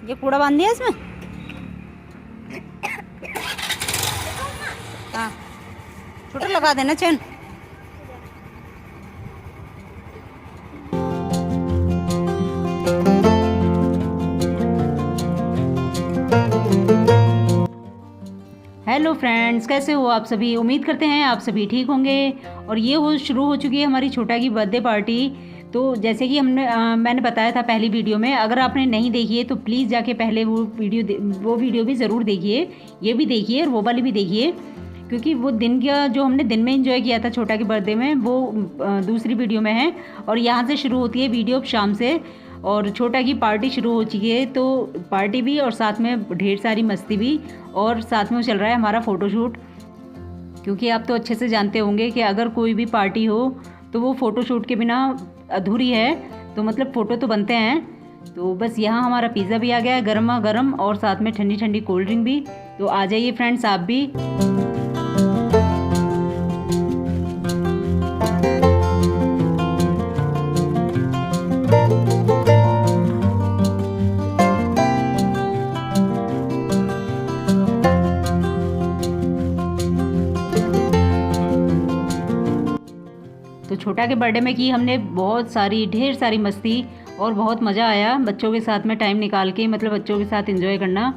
ये कूड़ा बांध दिया इसमें। हाँ, छोटा लगा देना चैन। हेलो फ्रेंड्स, कैसे हो आप सभी। उम्मीद करते हैं आप सभी ठीक होंगे। और ये शुरू हो चुकी है हमारी छोटा की बर्थडे पार्टी। तो जैसे कि मैंने बताया था पहली वीडियो में, अगर आपने नहीं देखी है तो प्लीज़ जाके पहले वो वीडियो भी ज़रूर देखिए। ये भी देखिए और वो वाली भी देखिए, क्योंकि वो दिन का जो हमने दिन में एंजॉय किया था छोटा के बर्थडे में, वो दूसरी वीडियो में है। और यहाँ से शुरू होती है वीडियो शाम से, और छोटा की पार्टी शुरू हो चुकी है। तो पार्टी भी और साथ में ढेर सारी मस्ती भी, और साथ में चल रहा है हमारा फ़ोटोशूट। क्योंकि आप तो अच्छे से जानते होंगे कि अगर कोई भी पार्टी हो तो वो फ़ोटोशूट के बिना अधूरी है। तो मतलब फ़ोटो तो बनते हैं। तो बस यहाँ हमारा पिज़्ज़ा भी आ गया है गर्मा गर्म, और साथ में ठंडी ठंडी कोल्ड ड्रिंक भी। तो आ जाइए फ्रेंड्स आप भी। तो छोटा के बर्थडे में की हमने बहुत सारी ढेर सारी मस्ती, और बहुत मज़ा आया बच्चों के साथ में टाइम निकाल के, मतलब बच्चों के साथ एंजॉय करना।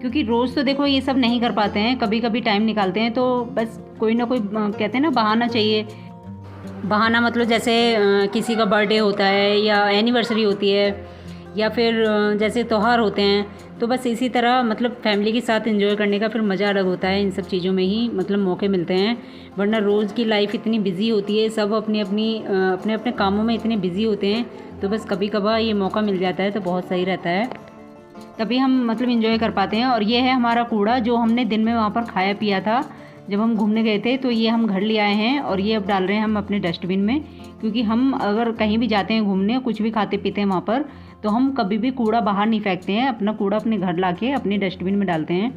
क्योंकि रोज़ तो देखो ये सब नहीं कर पाते हैं, कभी कभी टाइम निकालते हैं। तो बस कोई ना कोई कहते हैं ना बहाना चाहिए। बहाना मतलब जैसे किसी का बर्थडे होता है या एनिवर्सरी होती है, या फिर जैसे त्यौहार होते हैं, तो बस इसी तरह मतलब फैमिली के साथ एंजॉय करने का फिर मज़ा अलग होता है। इन सब चीज़ों में ही मतलब मौके मिलते हैं, वरना रोज़ की लाइफ इतनी बिजी होती है, सब अपने अपने कामों में इतने बिजी होते हैं। तो बस कभी कभार ये मौका मिल जाता है तो बहुत सही रहता है, तभी हम मतलब एंजॉय कर पाते हैं। और ये है हमारा कूड़ा जो हमने दिन में वहाँ पर खाया पिया था जब हम घूमने गए थे। तो ये हम घर ले आए हैं, और ये अब डाल रहे हैं हम अपने डस्टबिन में। क्योंकि हम अगर कहीं भी जाते हैं घूमने, कुछ भी खाते पीते हैं वहाँ पर, तो हम कभी भी कूड़ा बाहर नहीं फेंकते हैं, अपना कूड़ा अपने घर लाके अपने डस्टबिन में डालते हैं।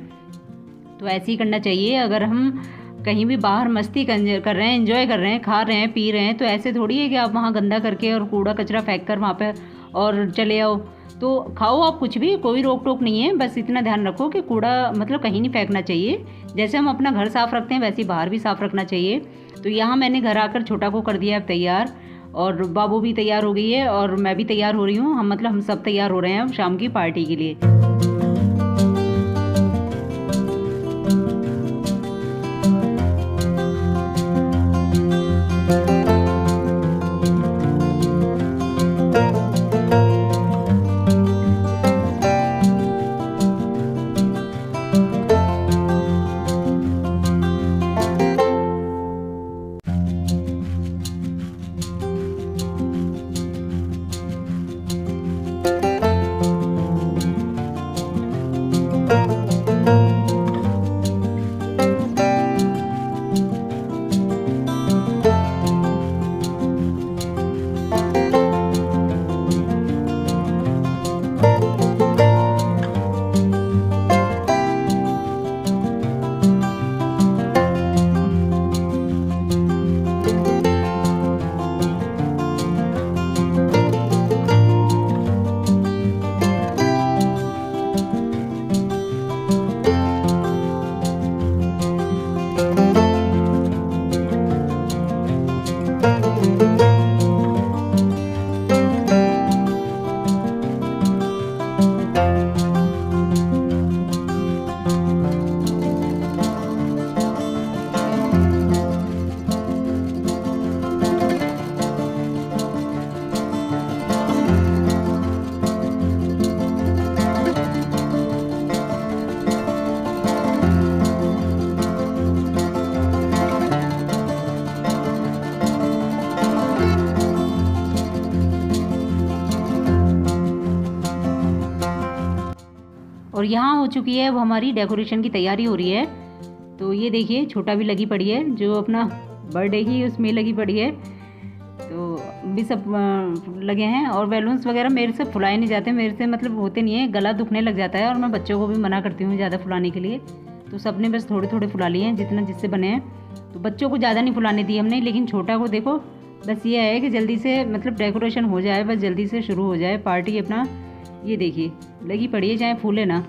तो ऐसे ही करना चाहिए। अगर हम कहीं भी बाहर मस्ती कर रहे हैं, एंजॉय कर रहे हैं, खा रहे हैं, पी रहे हैं, तो ऐसे थोड़ी है कि आप वहाँ गंदा करके और कूड़ा कचरा फेंक कर वहाँ पर और चले आओ। तो खाओ आप कुछ भी, कोई रोक टोक नहीं है। बस इतना ध्यान रखो कि कूड़ा मतलब कहीं नहीं फेंकना चाहिए। जैसे हम अपना घर साफ़ रखते हैं वैसे ही बाहर भी साफ़ रखना चाहिए। तो यहाँ मैंने घर आकर छोटा को कर दिया है तैयार, और बाबू भी तैयार हो गई है, और मैं भी तैयार हो रही हूँ। हम सब तैयार हो रहे हैं अब शाम की पार्टी के लिए। और यहाँ हो चुकी है अब हमारी डेकोरेशन की तैयारी हो रही है। तो ये देखिए छोटा भी लगी पड़ी है, जो अपना बर्थडे की उसमें लगी पड़ी है। तो भी सब लगे हैं, और बैलून्स वगैरह मेरे से फुलाए नहीं जाते, मेरे से मतलब होते नहीं है, गला दुखने लग जाता है, और मैं बच्चों को भी मना करती हूँ ज़्यादा फुलाने के लिए। तो सब ने बस थोड़े थोड़े फुला लिए हैं जितना जिससे बने हैं। तो बच्चों को ज़्यादा नहीं फुलाने दी हमने, लेकिन छोटा को देखो बस ये है कि जल्दी से मतलब डेकोरेशन हो जाए, बस जल्दी से शुरू हो जाए पार्टी अपना, ये देखिए लगी पड़ी है, चाहे फूले ना।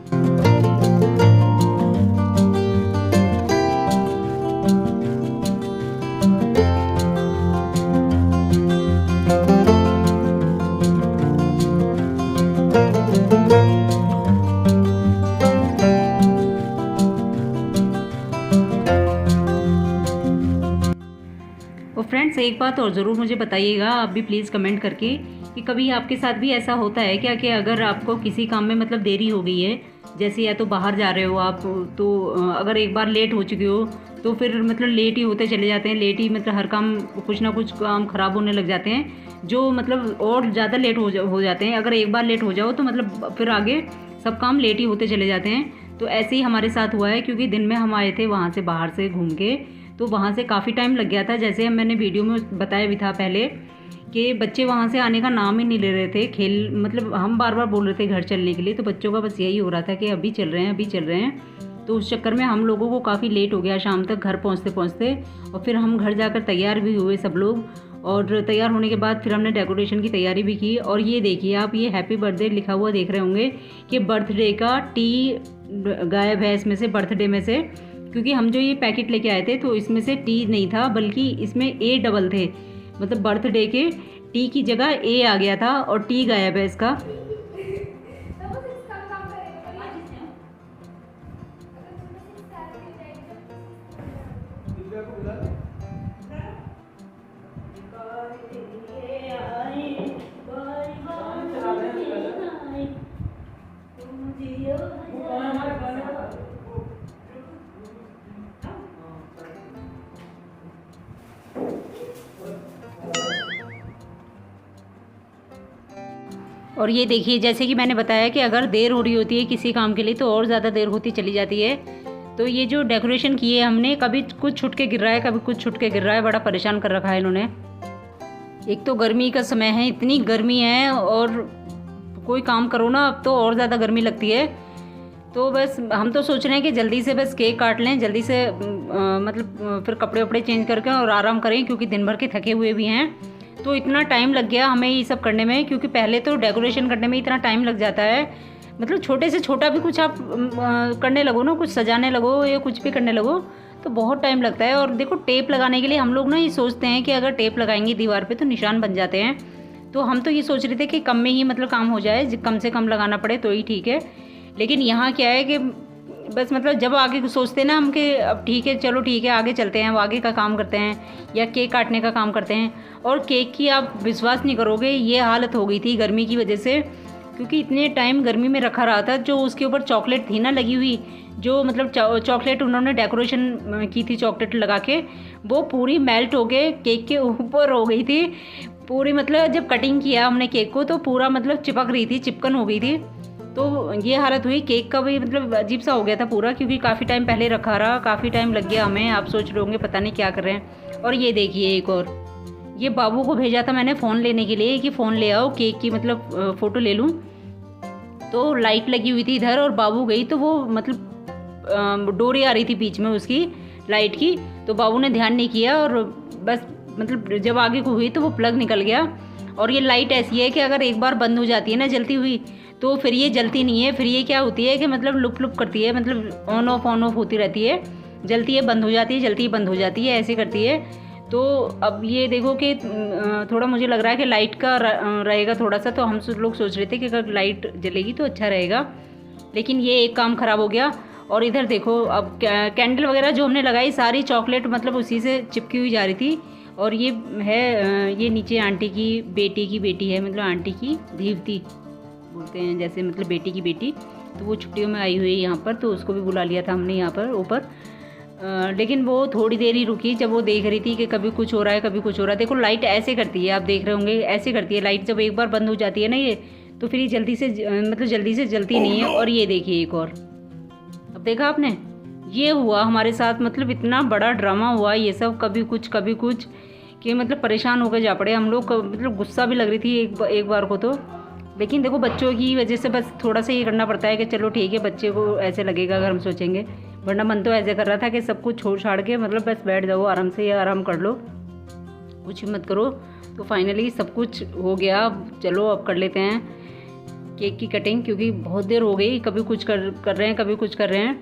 और फ्रेंड्स एक बात और ज़रूर मुझे बताइएगा आप भी प्लीज़ कमेंट करके कि कभी आपके साथ भी ऐसा होता है क्या कि अगर आपको किसी काम में मतलब देरी हो गई है, जैसे या तो बाहर जा रहे हो आप, तो अगर एक बार लेट हो चुके हो तो फिर मतलब लेट ही होते चले जाते हैं, लेट ही मतलब हर काम कुछ ना कुछ काम ख़राब होने लग जाते हैं, जो मतलब और ज़्यादा लेट हो जाते हैं। अगर एक बार लेट हो जाओ तो मतलब फिर आगे सब काम लेट ही होते चले जाते हैं। तो ऐसे ही हमारे साथ हुआ है, क्योंकि दिन में हम आए थे वहाँ से बाहर से घूम के, तो वहाँ से काफ़ी टाइम लग गया था। जैसे मैंने वीडियो में बताया भी था पहले कि बच्चे वहाँ से आने का नाम ही नहीं ले रहे थे, खेल मतलब हम बार बार बोल रहे थे घर चलने के लिए, तो बच्चों का बस यही हो रहा था कि अभी चल रहे हैं अभी चल रहे हैं। तो उस चक्कर में हम लोगों को काफ़ी लेट हो गया शाम तक घर पहुँचते पहुँचते। और फिर हम घर जाकर तैयार भी हुए सब लोग, और तैयार होने के बाद फिर हमने डेकोरेशन की तैयारी भी की। और ये देखिए आप, ये हैप्पी बर्थडे लिखा हुआ देख रहे होंगे कि बर्थडे का टी गायब है इसमें से, बर्थडे में से, क्योंकि हम जो ये पैकेट लेके आए थे तो इसमें से टी नहीं था बल्कि इसमें ए डबल थे, मतलब बर्थडे के टी की जगह ए आ गया था और टी गायब है इसका। और ये देखिए जैसे कि मैंने बताया कि अगर देर हो रही होती है किसी काम के लिए तो और ज़्यादा देर होती चली जाती है। तो ये जो डेकोरेशन किए हमने, कभी कुछ छुट के गिर रहा है कभी कुछ छुट के गिर रहा है, बड़ा परेशान कर रखा है इन्होंने। एक तो गर्मी का समय है, इतनी गर्मी है, और कोई काम करो ना अब तो और ज़्यादा गर्मी लगती है। तो बस हम तो सोच रहे हैं कि जल्दी से बस केक काट लें, जल्दी से मतलब फिर कपड़े वपड़े चेंज करके और आराम करें, क्योंकि दिन भर के थके हुए भी हैं। तो इतना टाइम लग गया हमें ये सब करने में, क्योंकि पहले तो डेकोरेशन करने में इतना टाइम लग जाता है, मतलब छोटे से छोटा भी कुछ आप करने लगो ना, कुछ सजाने लगो या कुछ भी करने लगो तो बहुत टाइम लगता है। और देखो टेप लगाने के लिए हम लोग ना ये सोचते हैं कि अगर टेप लगाएंगे दीवार पे तो निशान बन जाते हैं। तो हम तो ये सोच रहे थे कि कम में ही मतलब काम हो जाए, कम से कम लगाना पड़े तो ही ठीक है। लेकिन यहाँ क्या है कि बस मतलब जब आगे सोचते ना हम कि अब ठीक है चलो ठीक है आगे चलते हैं, वो आगे का काम करते हैं या केक काटने का काम करते हैं। और केक की आप विश्वास नहीं करोगे ये हालत हो गई थी गर्मी की वजह से, क्योंकि इतने टाइम गर्मी में रखा रहा था। जो उसके ऊपर चॉकलेट थी ना लगी हुई, जो मतलब चॉकलेट उन्होंने डेकोरेशन की थी चॉकलेट लगा के, वो पूरी मेल्ट हो गए केक के ऊपर हो गई थी पूरी। मतलब जब कटिंग किया हमने केक को तो पूरा मतलब चिपक रही थी, चिपकन हो गई थी। तो ये हालत हुई, केक का भी मतलब अजीब सा हो गया था पूरा, क्योंकि काफ़ी टाइम पहले रखा रहा, काफ़ी टाइम लग गया हमें। आप सोच रहे होंगे पता नहीं क्या कर रहे हैं। और ये देखिए एक और, ये बाबू को भेजा था मैंने फ़ोन लेने के लिए कि फ़ोन ले आओ केक की मतलब फ़ोटो ले लूँ। तो लाइट लगी हुई थी इधर और बाबू गई तो वो मतलब डोरी आ रही थी बीच में उसकी लाइट की, तो बाबू ने ध्यान नहीं किया और बस मतलब जब आगे को हुई तो वो प्लग निकल गया। और ये लाइट ऐसी है कि अगर एक बार बंद हो जाती है ना जलती हुई तो फिर ये जलती नहीं है, फिर ये क्या होती है कि मतलब लुप लुप करती है, मतलब ऑन ऑफ होती रहती है, जलती है बंद हो जाती है, जलती है बंद हो जाती है, ऐसे करती है। तो अब ये देखो कि थोड़ा मुझे लग रहा है कि लाइट का रहेगा थोड़ा सा, तो हम लोग सोच रहे थे कि अगर लाइट जलेगी तो अच्छा रहेगा, लेकिन ये एक काम ख़राब हो गया। और इधर देखो अब कैंडल वगैरह जो हमने लगाई सारी चॉकलेट मतलब उसी से चिपकी हुई जा रही थी। और ये है ये नीचे आंटी की बेटी है, मतलब आंटी की धीवती बोलते हैं जैसे, मतलब बेटी की बेटी, तो वो छुट्टियों में आई हुई है यहाँ पर, तो उसको भी बुला लिया था हमने यहाँ पर ऊपर। लेकिन वो थोड़ी देर ही रुकी, जब वो देख रही थी कि कभी कुछ हो रहा है कभी कुछ हो रहा है। देखो लाइट ऐसे करती है, आप देख रहे होंगे ऐसे करती है लाइट, जब एक बार बंद हो जाती है ना ये तो फिर ये जल्दी से मतलब जल्दी से जलती नहीं है। और ये देखिए एक और, अब देखा आपने, ये हुआ हमारे साथ, मतलब इतना बड़ा ड्रामा हुआ ये सब, कभी कुछ कि मतलब परेशान होकर जा पड़े हम लोग, मतलब गुस्सा भी लग रही थी एक बार को तो। लेकिन देखो बच्चों की वजह से बस थोड़ा सा ये करना पड़ता है कि चलो ठीक है, बच्चे को ऐसे लगेगा अगर हम सोचेंगे, वरना मन तो ऐसे कर रहा था कि सब कुछ छोड़ छाड़ के मतलब बस बैठ जाओ आराम से, या आराम कर लो कुछ मत करो। तो फाइनली सब कुछ हो गया, चलो अब कर लेते हैं। केक की कटिंग, क्योंकि बहुत देर हो गई, कभी कुछ कर रहे हैं, कभी कुछ कर रहे हैं,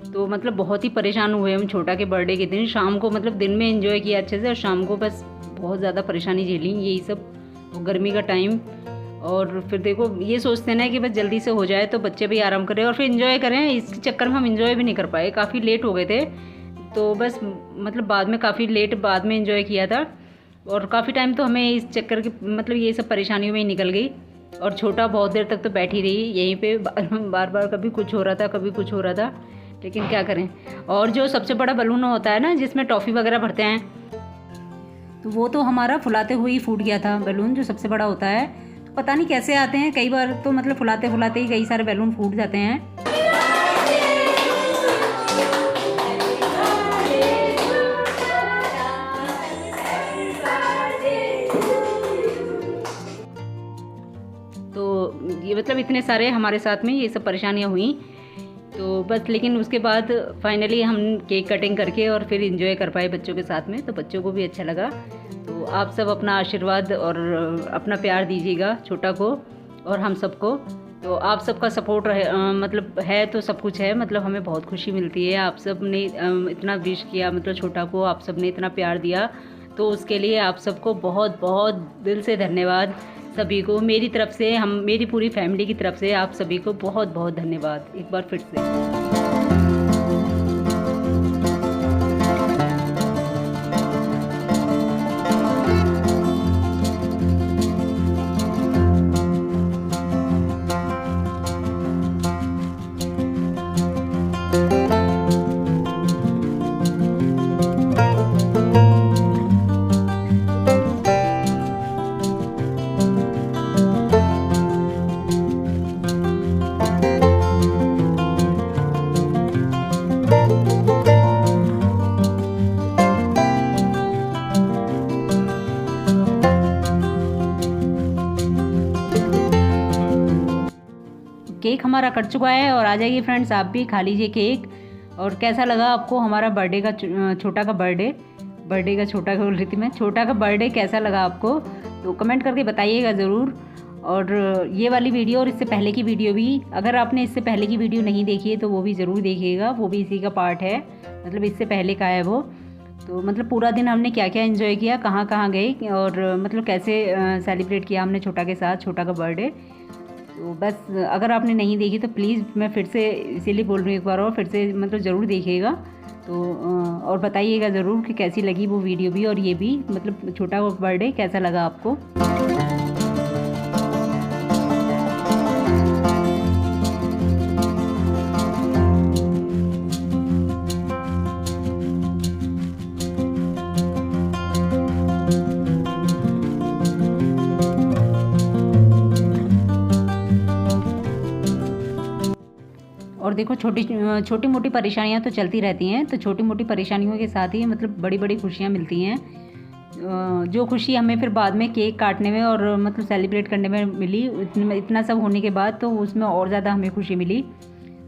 तो मतलब बहुत ही परेशान हुए हम छोटा के बर्थडे के दिन। शाम को मतलब दिन में एंजॉय किया अच्छे से, और शाम को बस बहुत ज़्यादा परेशानी झेली, यही सब। तो गर्मी का टाइम, और फिर देखो ये सोचते हैं ना कि बस जल्दी से हो जाए तो बच्चे भी आराम करें और फिर एंजॉय करें। इस चक्कर में हम एंजॉय भी नहीं कर पाए, काफ़ी लेट हो गए थे, तो बस मतलब बाद में काफ़ी लेट बाद में एंजॉय किया था। और काफ़ी टाइम तो हमें इस चक्कर की मतलब ये सब परेशानियों में ही निकल गई। और छोटा बहुत देर तक तो बैठी रही यहीं पे, बार बार कभी कुछ हो रहा था, कभी कुछ हो रहा था, लेकिन क्या करें। और जो सबसे बड़ा बलून होता है ना जिसमें टॉफ़ी वगैरह भरते हैं, तो वो तो हमारा फुलाते हुए ही फूट गया था बैलून, जो सबसे बड़ा होता है। तो पता नहीं कैसे आते हैं, कई बार तो मतलब फुलाते फुलाते ही कई सारे बैलून फूट जाते हैं। तो ये मतलब इतने सारे हमारे साथ में ये सब परेशानियाँ हुई, तो बस। लेकिन उसके बाद फाइनली हम केक कटिंग करके और फिर एंजॉय कर पाए बच्चों के साथ में, तो बच्चों को भी अच्छा लगा। तो आप सब अपना आशीर्वाद और अपना प्यार दीजिएगा छोटा को और हम सबको। तो आप सबका सपोर्ट मतलब है तो सब कुछ है, मतलब हमें बहुत खुशी मिलती है। आप सब ने इतना विश किया, मतलब छोटा को आप सब ने इतना प्यार दिया, तो उसके लिए आप सबको बहुत बहुत दिल से धन्यवाद। सभी को मेरी तरफ से, हम मेरी पूरी फैमिली की तरफ से आप सभी को बहुत बहुत धन्यवाद एक बार फिर से। केक हमारा कट चुका है, और आ जाइए फ्रेंड्स आप भी खा लीजिए केक। और कैसा लगा आपको हमारा बर्थडे का छोटा का बर्थडे का छोटा का बोल रही थी मैं, छोटा का बर्थडे कैसा लगा आपको, तो कमेंट करके बताइएगा ज़रूर। और ये वाली वीडियो और इससे पहले की वीडियो भी, अगर आपने इससे पहले की वीडियो नहीं देखी है तो वो भी ज़रूर देखिएगा, वो भी इसी का पार्ट है, मतलब इससे पहले का है वो। तो मतलब पूरा दिन हमने क्या क्या एंजॉय किया, कहाँ कहाँ गए, और मतलब कैसे सेलिब्रेट किया हमने छोटा के साथ, छोटा का बर्थडे। तो बस अगर आपने नहीं देखी तो प्लीज़, मैं फिर से इसीलिए बोल रही हूँ एक बार और, फिर से मतलब ज़रूर देखिएगा। तो और बताइएगा ज़रूर कि कैसी लगी वो वीडियो भी, और ये भी मतलब छोटा बर्थडे कैसा लगा आपको। और देखो छोटी मोटी परेशानियां तो चलती रहती हैं, तो छोटी मोटी परेशानियों के साथ ही मतलब बड़ी बड़ी खुशियां मिलती हैं। जो खुशी हमें फिर बाद में केक काटने में और मतलब सेलिब्रेट करने में मिली, इतना सब होने के बाद तो उसमें और ज़्यादा हमें खुशी मिली,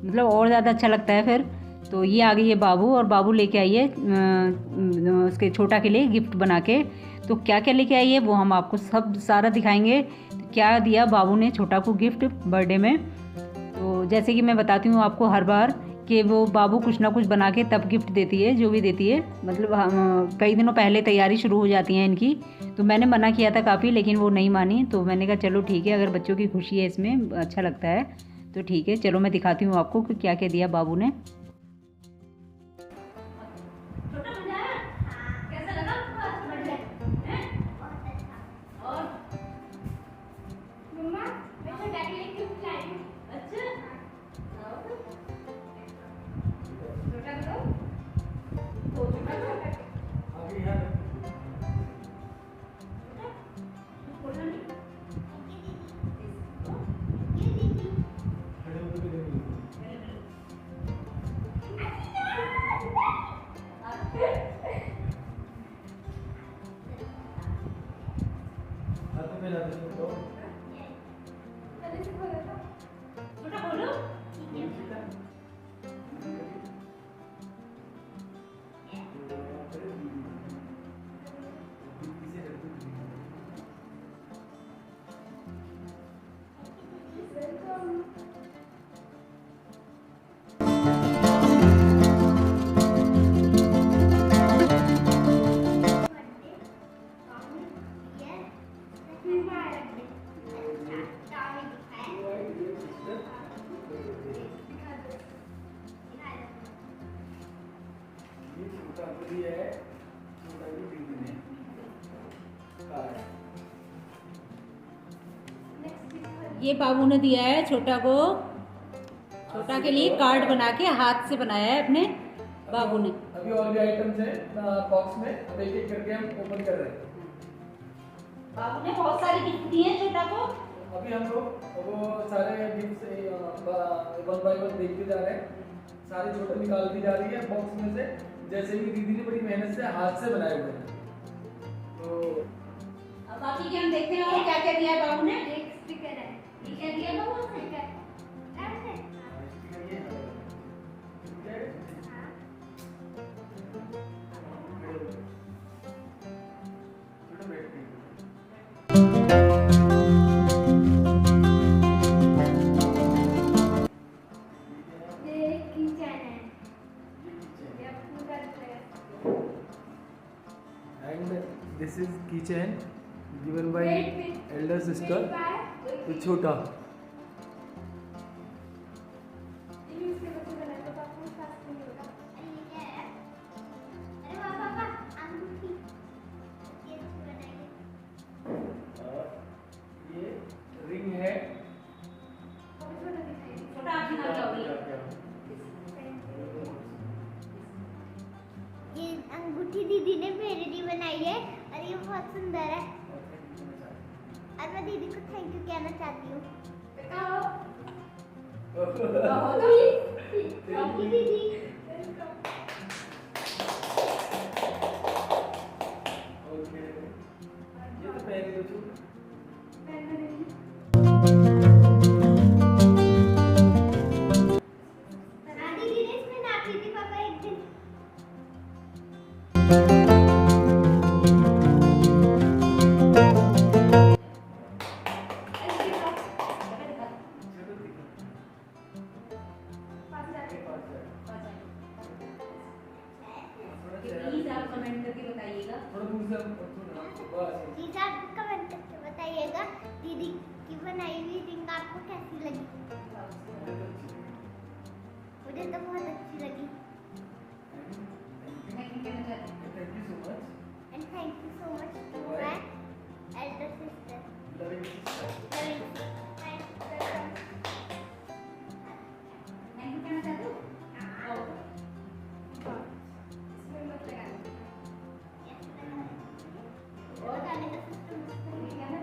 मतलब और ज़्यादा अच्छा लगता है फिर। तो ये आ गई है बाबू, और बाबू लेके आई है उसके छोटा के लिए गिफ्ट बना के। तो क्या क्या लेके आई है वो हम आपको सब सारा दिखाएंगे, क्या दिया बाबू ने छोटा को गिफ्ट बर्थडे में। तो जैसे कि मैं बताती हूँ आपको हर बार कि वो बाबू कुछ ना कुछ बना के तब गिफ्ट देती है, जो भी देती है, मतलब कई दिनों पहले तैयारी शुरू हो जाती है इनकी। तो मैंने मना किया था काफ़ी, लेकिन वो नहीं मानी, तो मैंने कहा चलो ठीक है, अगर बच्चों की खुशी है इसमें, अच्छा लगता है तो ठीक है। चलो मैं दिखाती हूँ आपको कि क्या क्या दिया बाबू ने। काफी है छोटा की दीदी ने कार्ड। ये बाबू ने दिया है छोटा को, छोटा के लिए कार्ड बना के हाथ से बनाया है अपने बाबू ने। अभी और भी आइटम्स है बॉक्स में, अब एक एक करके हम ओपन कर रहे हैं। बाबू ने बहुत सारी गिफ्ट दी है छोटा को। अभी हम लोग वो सारे गिफ्ट वन बाय वन देखते जा रहे हैं, सारी छोटे निकालती जा रही है बॉक्स में से, जैसे कि दीदी ने बड़ी मेहनत से हाथ से बनाए हुए हैं। तो अब बाकी के हम देखते हैं और क्या क्या दिया है बाबू ने। एक स्टिकर है, क्या दिया बाबू ने? This is keychain given by elder sister to छोटा। ये रिंग है, छोटा आप दिखा क्या होगी? ये अंगूठी दीदी ने मेरे लिए बनाई है और ये बहुत सुंदर है और मैं दीदी को थैंक यू कहना चाहती हूँ। थैंक यू दीदी। ये तो पहन लो छू। दीदी ने इसमें नापी थी पापा एक दिन। प्लीज आप कमेंट करके बताइएगा। थोड़ा दूर से बस। प्लीज आप कमेंट करके बताइएगा दीदी की बनाई हुई रिंग आपको कैसी लगी। मुझे तो बहुत अच्छी लगी। Thank you so much. And thank you so much to my elder sister. Loving sister. Loving sister. Thank you कहना चाहते हो? और गाने का सिस्टम क्या है?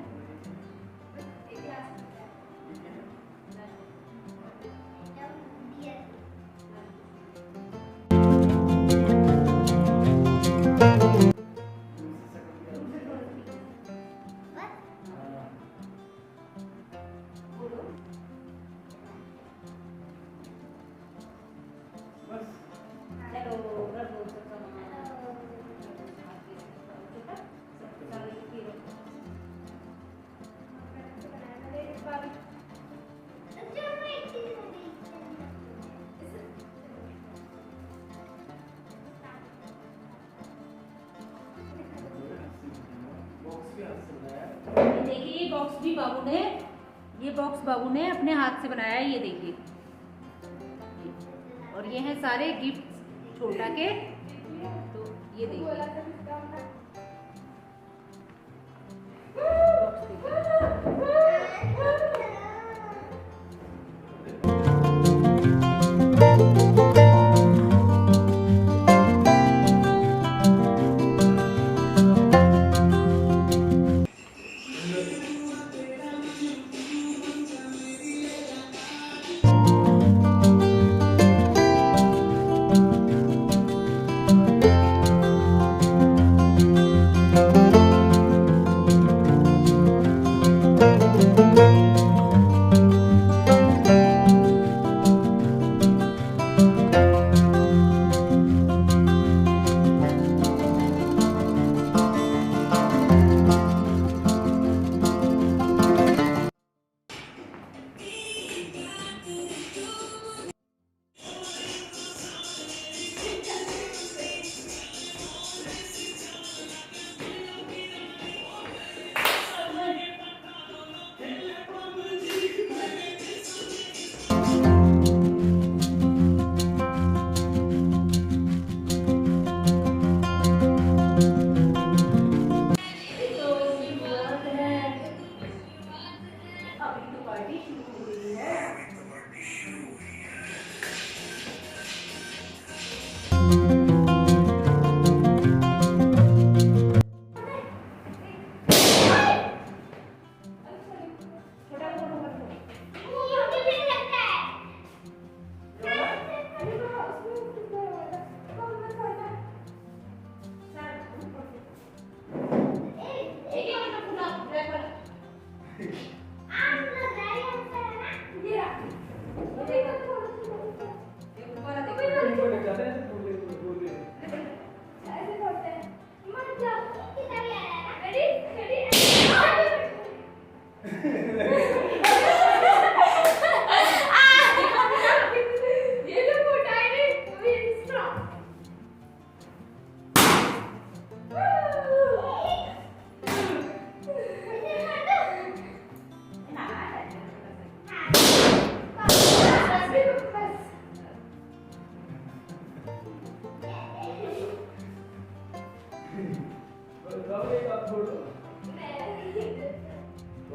देखिए ये बॉक्स भी बाबू ने, ये बॉक्स बाबू ने अपने हाथ से बनाया है, ये देखिए। और ये हैं सारे गिफ्ट छोटा के, तो ये देखिए।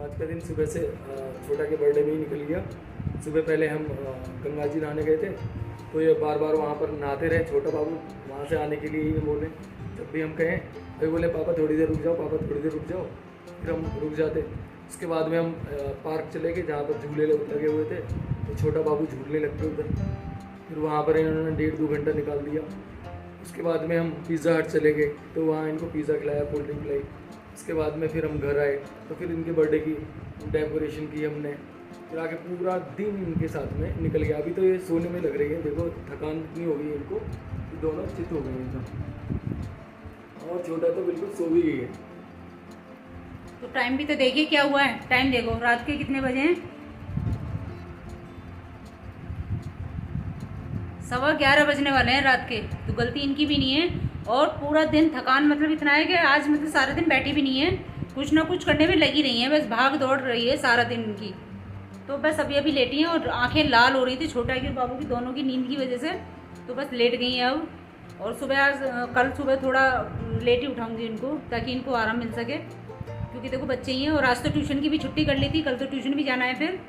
आज का दिन सुबह से छोटा के बर्थडे में ही निकल गया। सुबह पहले हम गंगा जी नहाने गए थे, तो ये बार बार वहाँ पर नहाते रहे। छोटा बाबू वहाँ से आने के लिए ही बोले, जब भी हम कहें तो बोले पापा थोड़ी देर रुक जाओ, पापा थोड़ी देर रुक जाओ, फिर हम रुक जाते। उसके बाद में हम पार्क चले गए जहाँ पर झूले लगे हुए थे, तो छोटा बाबू झूलने लगते उधर। फिर वहाँ पर इन्होंने 1.5-2 घंटा निकाल दिया। उसके बाद में हम पिज़्ज़ा हट चले गए, तो वहाँ इनको पिज़्ज़ा खिलाया, कोल्ड ड्रिंक पिलाई। उसके बाद में फिर हम घर आए, तो फिर इनके बर्थडे की डेकोरेशन की हमने, फिर आके पूरा दिन इनके साथ में निकल गया। अभी तो ये सोने में लग रही है, देखो थकान इतनी हो गई है इनको, ये दोनों चित हो गए एकदम। और छोटा तो बिल्कुल सो भी गई है। तो टाइम भी तो देखिए क्या हुआ है, टाइम देखो, रात के कितने बजे हैं? 11:15 बजने वाले हैं रात के। तो गलती इनकी भी नहीं है। और पूरा दिन थकान मतलब इतना है कि आज मतलब सारा दिन बैठी भी नहीं है, कुछ ना कुछ करने में लगी रही है, बस भाग दौड़ रही है सारा दिन इनकी। तो बस अभी लेटी हैं और आंखें लाल हो रही थी छोटा की और बाबू की दोनों की नींद की वजह से, तो बस लेट गई हैं अब। और सुबह आज कल सुबह थोड़ा लेट ही उठाऊंगी इनको, ताकि इनको आराम मिल सके, क्योंकि देखो बच्चे ही हैं। और आज तो ट्यूशन की भी छुट्टी कर ली थी, कल तो ट्यूशन भी जाना है फिर,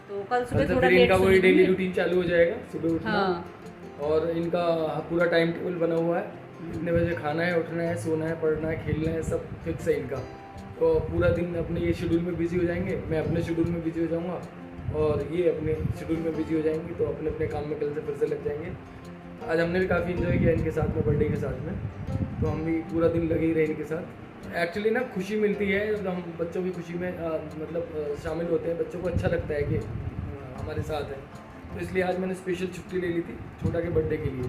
तो कल सुबह थोड़ा लेट वही डेली रूटीन चालू हो जाएगा, सुबह उठना। हाँ। और इनका पूरा टाइम टेबल बना हुआ है, कितने बजे खाना है, उठना है, सोना है, पढ़ना है, खेलना है, सब फिक्स है इनका। तो पूरा दिन अपने ये शेड्यूल में बिजी हो जाएंगे, मैं अपने शेड्यूल में बिजी हो जाऊंगा और ये अपने शेड्यूल में बिजी हो जाएंगी, तो अपने अपने काम में कल से फिर से लग जाएंगे। आज हमने भी काफ़ी इन्जॉय किया इनके साथ में, बर्थडे के साथ में, तो हम भी पूरा दिन लगे ही रहे इनके साथ। एक्चुअली ना खुशी मिलती है जब हम बच्चों की खुशी में मतलब शामिल होते हैं, बच्चों को अच्छा लगता है कि हमारे साथ है। तो इसलिए आज मैंने स्पेशल छुट्टी ले ली थी छोटा के बर्थडे के लिए।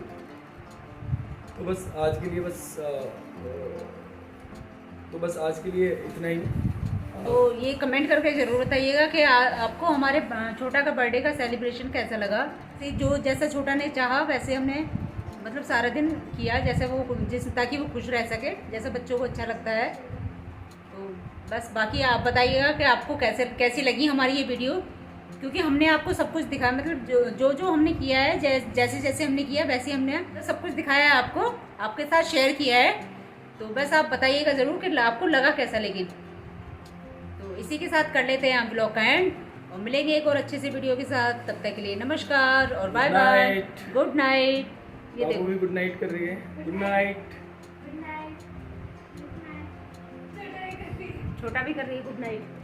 तो बस आज के लिए इतना ही। तो ये कमेंट करके ज़रूर बताइएगा कि आपको हमारे छोटा का बर्थडे का सेलिब्रेशन कैसा लगा। जो जैसा छोटा ने चाहा वैसे हमने मतलब सारा दिन किया, जैसे वो ताकि वो खुश रह सके, जैसा बच्चों को अच्छा लगता है। तो बस बाकी आप बताइएगा कि आपको कैसी लगी हमारी ये वीडियो, क्योंकि हमने आपको सब कुछ दिखाया, मतलब जो हमने किया है, जैसे हमने किया वैसे हमने सब कुछ दिखाया है, आपके साथ शेयर किया है। तो बस आप बताइएगा ज़रूर कि आपको लगा कैसा। लेकिन तो इसी के साथ कर लेते हैं हम ब्लॉग का एंड, और मिलेंगे एक और अच्छे से वीडियो के साथ। तब तक के लिए नमस्कार और बाय बाय, गुड नाइट। ये देखो भी गुड नाइट कर रही है, गुड नाइट। छोटा भी कर रही है गुड नाइट।